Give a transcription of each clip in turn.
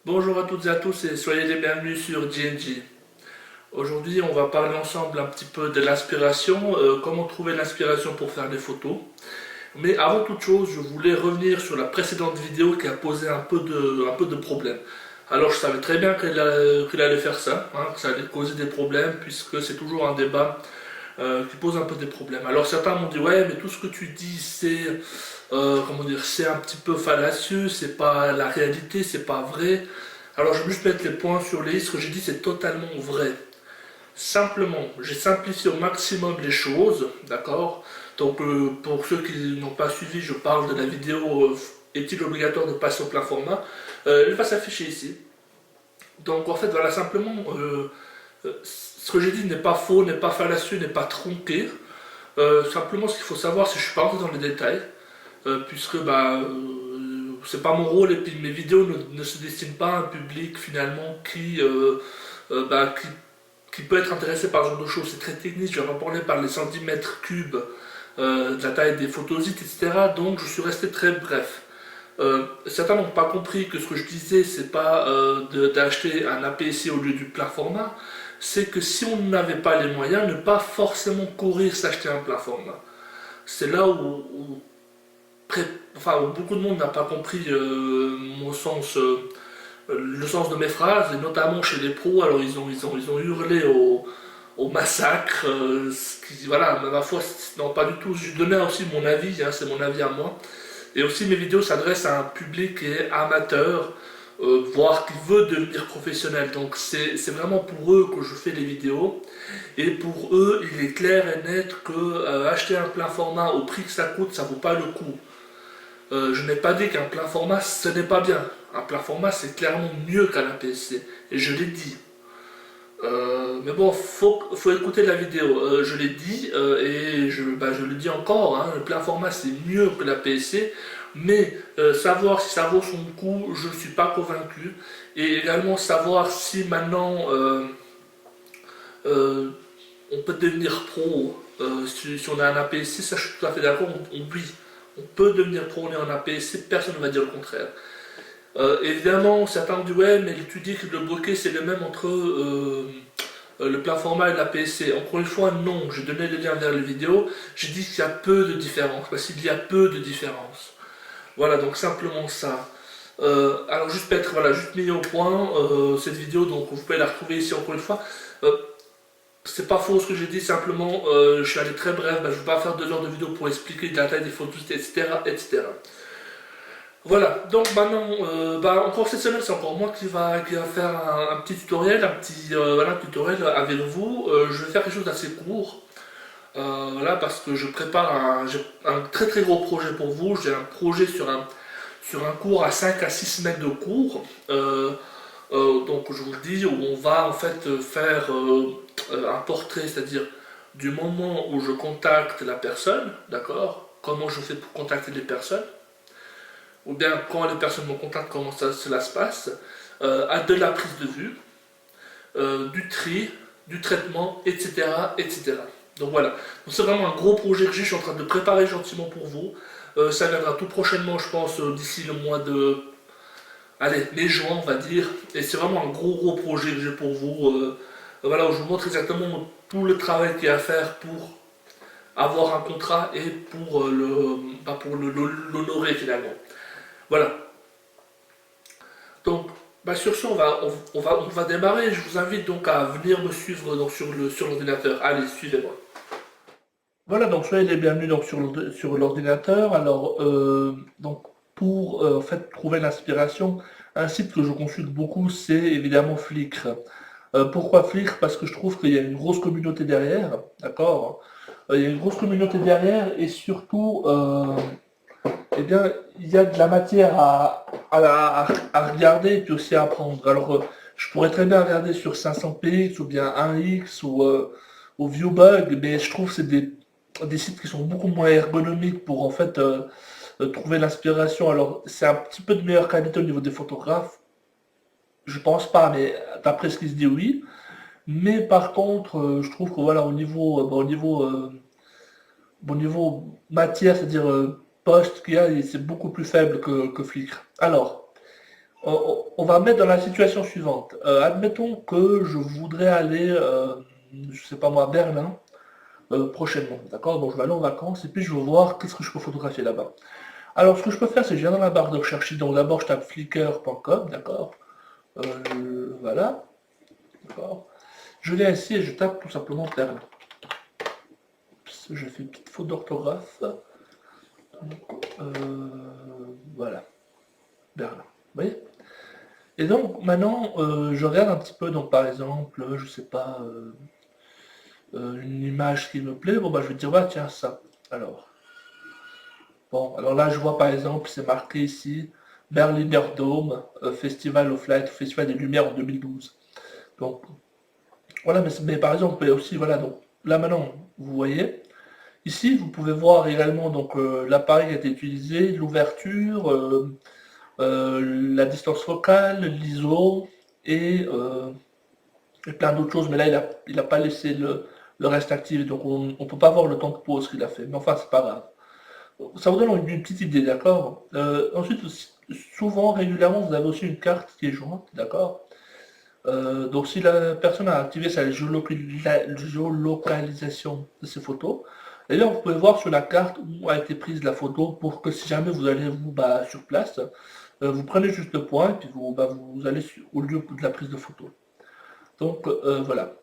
Bonjour à toutes et à tous et soyez les bienvenus sur GNG. Aujourd'hui, on va parler ensemble un petit peu de l'inspiration, comment trouver l'inspiration pour faire des photos. Mais avant toute chose, je voulais revenir sur la précédente vidéo qui a posé un peu de problème. Alors, je savais très bien qu'il allait faire ça, hein, que ça allait causer des problèmes, puisque c'est toujours un débat qui pose un peu des problèmes. Alors, certains m'ont dit, ouais, mais tout ce que tu dis, comment dire, c'est un petit peu fallacieux, c'est pas la réalité, c'est pas vrai. Alors, je vais juste mettre les points sur les i. Ce que j'ai dit, c'est totalement vrai. Simplement, j'ai simplifié au maximum les choses, d'accord. Donc, pour ceux qui n'ont pas suivi, je parle de la vidéo est-il obligatoire de passer au plein format. Elle va s'afficher ici. Donc, en fait, voilà, simplement, ce que j'ai dit n'est pas faux, n'est pas fallacieux, n'est pas tronqué. Simplement, ce qu'il faut savoir, c'est que je suis pas rentré dans les détails, puisque c'est pas mon rôle, et puis mes vidéos ne se destinent pas à un public finalement euh, bah, qui, qui peut être intéressé par ce genre de choses. C'est très technique, je vais en parler par les centimètres cubes de la taille des photosites, etc. Donc je suis resté très bref. Certains n'ont pas compris que ce que je disais, c'est pas d'acheter un APS-C au lieu du plat format, c'est que si on n'avait pas les moyens, ne pas forcément courir s'acheter un plat format. C'est là où beaucoup de monde n'a pas compris mon sens, le sens de mes phrases, et notamment chez les pros. Alors ils ont hurlé au massacre, voilà, mais ma foi, non, pas du tout. Je donnais aussi mon avis, hein, c'est mon avis à moi. Et aussi mes vidéos s'adressent à un public qui est amateur, voire qui veut devenir professionnel. Donc c'est vraiment pour eux que je fais les vidéos. Et pour eux, il est clair et net que acheter un plein format au prix que ça coûte, ça vaut pas le coup. Je n'ai pas dit qu'un plein format, ce n'est pas bien. Un plein format, c'est clairement mieux qu'un APS-C. Et je l'ai dit. Mais bon, faut écouter la vidéo. Je l'ai dit et je le dis encore. Hein, le plein format, c'est mieux que l'APS-C. Mais savoir si ça vaut son coup, je ne suis pas convaincu. Et également savoir si maintenant euh, on peut devenir pro si on a un APS-C, ça je suis tout à fait d'accord. Oui, on peut devenir pro, on est en APS-C, personne ne va dire le contraire. Évidemment, certains ont dit ouais, mais tu dis que le bokeh c'est le même entre le plein format et la PSC. Encore une fois, non, j'ai donné le lien vers les vidéos, j'ai dit qu'il y a peu de différence, parce qu'il y a peu de différence. Voilà, donc simplement ça. Alors juste peut-être, voilà, juste mis au point cette vidéo, donc vous pouvez la retrouver ici encore une fois. Euh, c'est pas faux ce que j'ai dit, simplement je suis allé très bref, je ne vais pas faire 2 heures de vidéo pour expliquer la taille des photos, etc. etc. Voilà, donc maintenant, encore cette semaine, c'est encore moi qui va faire un petit tutoriel, voilà, un tutoriel avec vous. Je vais faire quelque chose d'assez court, voilà, parce que j'ai un très très gros projet pour vous. J'ai un projet sur un cours à 5 à 6 mètres de cours. Donc je vous le dis, où on va en fait faire un portrait, c'est-à-dire du moment où je contacte la personne, d'accord? Comment je fais pour contacter les personnes, ou bien quand les personnes me contactent, comment cela se passe, à de la prise de vue, du tri, du traitement, etc. etc. Donc voilà, donc c'est vraiment un gros projet que j'ai, je suis en train de préparer gentiment pour vous. Ça viendra tout prochainement, je pense, d'ici le mois de... Allez, mai-juin, on va dire. Et c'est vraiment un gros gros projet que j'ai pour vous. Voilà, où je vous montre exactement tout le travail qu'il y a à faire pour avoir un contrat et pour l'honorer finalement. Voilà. Donc, sur ce, on va démarrer. Je vous invite donc à venir me suivre donc, sur l'ordinateur. Allez, suivez-moi. Voilà, donc soyez les bienvenus donc, sur l'ordinateur. Alors, donc, pour en fait, trouver l'inspiration, un site que je consulte beaucoup, c'est évidemment Flickr. Pourquoi Flickr? Parce que je trouve qu'il y a une grosse communauté derrière, d'accord? Il y a une grosse communauté derrière et surtout, eh bien, il y a de la matière à regarder et puis aussi à apprendre. Alors, je pourrais très bien regarder sur 500px ou bien 1x ou Viewbug, mais je trouve que c'est des sites qui sont beaucoup moins ergonomiques pour en fait trouver l'inspiration. Alors, c'est un petit peu de meilleure qualité au niveau des photographes. Je pense pas, mais d'après ce qui se dit, oui. Mais par contre, je trouve que voilà, au niveau matière, c'est-à-dire post qu'il y a, c'est beaucoup plus faible que Flickr. Alors, on va mettre dans la situation suivante. Admettons que je voudrais aller, je sais pas moi, à Berlin prochainement, d'accord? Donc je vais aller en vacances et puis je veux voir qu'est-ce que je peux photographier là-bas. Alors ce que je peux faire, c'est que je viens dans la barre de recherche, donc d'abord je tape flickr.com, d'accord? Voilà, d'accord. Je viens ici et je tape tout simplement Berlin. Je fais une petite faute d'orthographe. Voilà, Berlin. Vous voyez? Et donc maintenant, je regarde un petit peu, donc par exemple, je sais pas, une image qui me plaît, bon bah je vais dire, bah tiens, ça. Alors, bon, alors là je vois par exemple, c'est marqué ici, Berliner Dome, Festival of Light, Festival des Lumières en 2012. Donc, voilà, mais par exemple, il y a aussi, voilà, donc là maintenant, vous voyez, ici vous pouvez voir également donc l'appareil qui a été utilisé, l'ouverture, la distance focale, l'ISO et plein d'autres choses, mais là il a pas laissé le reste actif, donc on ne peut pas voir le temps de pause qu'il a fait, mais enfin c'est pas grave. Ça vous donne une petite idée, d'accord. Ensuite, souvent, régulièrement, vous avez aussi une carte qui est jointe, d'accord. Donc si la personne a activé sa géolocalisation de ses photos, et là vous pouvez voir sur la carte où a été prise la photo pour que si jamais vous allez vous bah, sur place, vous prenez juste le point et puis vous allez au lieu de la prise de photo. Donc voilà.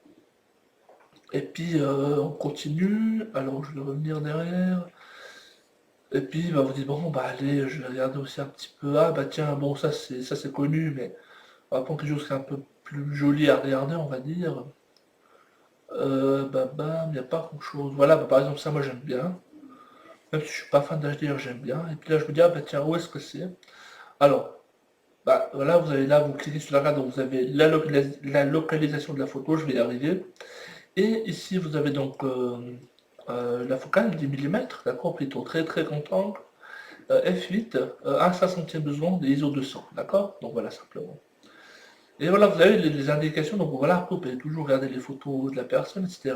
Et puis on continue. Alors je vais revenir derrière. Et puis bah, vous dites bon bah allez, je vais regarder aussi un petit peu. Ah bah tiens, bon ça c'est connu, mais on va prendre quelque chose qui est un peu plus joli à regarder, on va dire. Bah, il n'y a pas grand chose. Voilà, bah, par exemple ça moi j'aime bien. Même si je suis pas fan d'HDR, j'aime bien. Et puis là je me dis ah bah tiens, où est-ce que c'est? Alors, bah voilà, vous avez là, vous cliquez sur la carte, donc vous avez la localisation de la photo, je vais y arriver. Et ici, vous avez donc la focale 10 mm, d'accord, plutôt très très grand angle, f8, 1 500e de seconde et ISO 200, d'accord. Donc voilà, simplement. Et voilà, vous avez les indications, donc voilà, après, vous pouvez toujours regarder les photos de la personne, etc.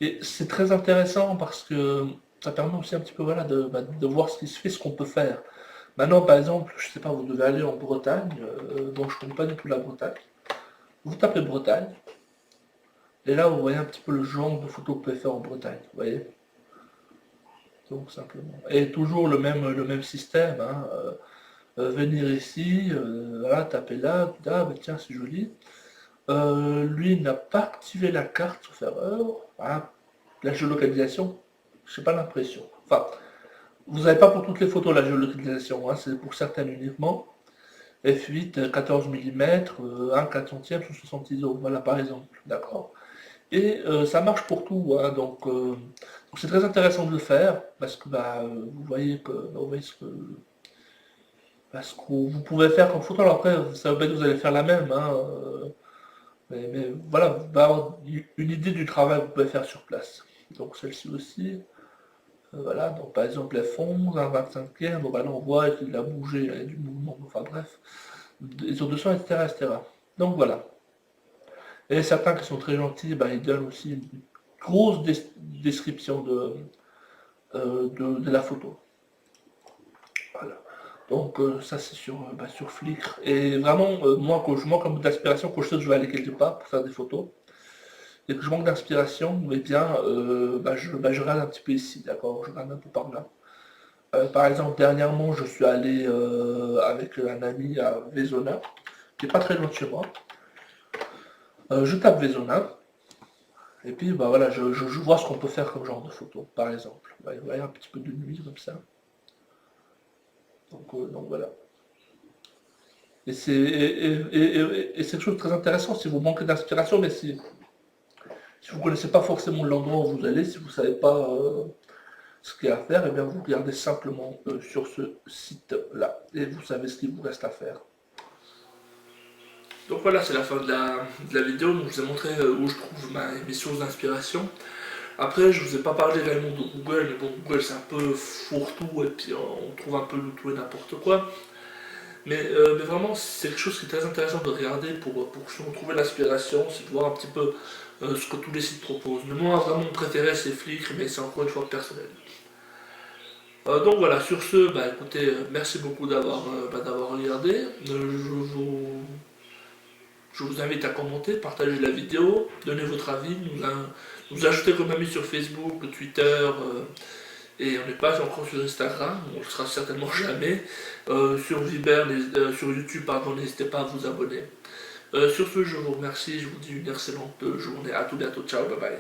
Et c'est très intéressant parce que ça permet aussi un petit peu voilà, de voir ce qui se fait, ce qu'on peut faire. Maintenant, par exemple, je sais pas, vous devez aller en Bretagne, bon, je connais pas du tout la Bretagne. Vous tapez Bretagne, et là, vous voyez un petit peu le genre de photos que vous pouvez faire en Bretagne, vous voyez? Donc simplement. Et toujours le même système, hein, venir ici, voilà, taper là, ah bah tiens c'est joli. Lui n'a pas activé la carte sauf erreur. Ah, la géolocalisation, j'ai pas l'impression. Enfin, vous n'avez pas pour toutes les photos la géolocalisation, hein, c'est pour certaines uniquement. F8, 14 mm, 1 400e sur 60 ISO, voilà par exemple, d'accord. Et ça marche pour tout, hein, donc c'est très intéressant de le faire, parce que bah, vous voyez ce que vous pouvez faire comme photo. Alors après, ça veut pas dire que vous allez faire la même, hein, mais voilà, vous pouvez avoir une idée du travail que vous pouvez faire sur place. Donc celle-ci aussi, voilà, donc par exemple F11, un 25e, bon bah là on voit qu'il a bougé, il y a du mouvement, enfin bref, les sur 200, etc., etc. Donc voilà. Et certains qui sont très gentils, bah, ils donnent aussi une grosse description de la photo. Voilà. Donc ça c'est sur Flickr. Et vraiment, moi quand je manque un peu d'inspiration, quand je sais que je vais aller quelque part pour faire des photos, et que je manque d'inspiration, eh bien je regarde un petit peu ici, d'accord? Je regarde un peu par là. Par exemple, dernièrement, je suis allé avec un ami à Vezona, qui est pas très loin de chez moi. Je tape Vezona, et puis bah voilà, je vois ce qu'on peut faire comme genre de photo, par exemple. Vous voyez un petit peu de nuit comme ça. Donc voilà. Et c'est quelque chose de très intéressant si vous manquez d'inspiration, mais si vous ne connaissez pas forcément l'endroit où vous allez, si vous ne savez pas ce qu'il y a à faire, et bien vous regardez simplement sur ce site-là, et vous savez ce qu'il vous reste à faire. Donc voilà, c'est la fin de la vidéo, donc je vous ai montré où je trouve mes sources d'inspiration. Après, je vous ai pas parlé réellement de Google, mais bon, Google c'est un peu fourre-tout, et puis on trouve un peu tout et n'importe quoi. Mais vraiment, c'est quelque chose qui est très intéressant de regarder pour trouver l'inspiration, c'est de voir un petit peu ce que tous les sites proposent. Mais moi, vraiment, mon préféré, c'est Flickr, mais c'est encore une fois personnel. Donc voilà, sur ce, écoutez, merci beaucoup d'avoir regardé. Je vous invite à commenter, partager la vidéo, donner votre avis, nous ajouter comme amis sur Facebook, Twitter, et on n'est pas encore sur Instagram, on ne le sera certainement jamais. Sur Viber, sur YouTube, pardon, n'hésitez pas à vous abonner. Sur ce, je vous remercie, je vous dis une excellente journée. À tout bientôt, ciao, bye bye.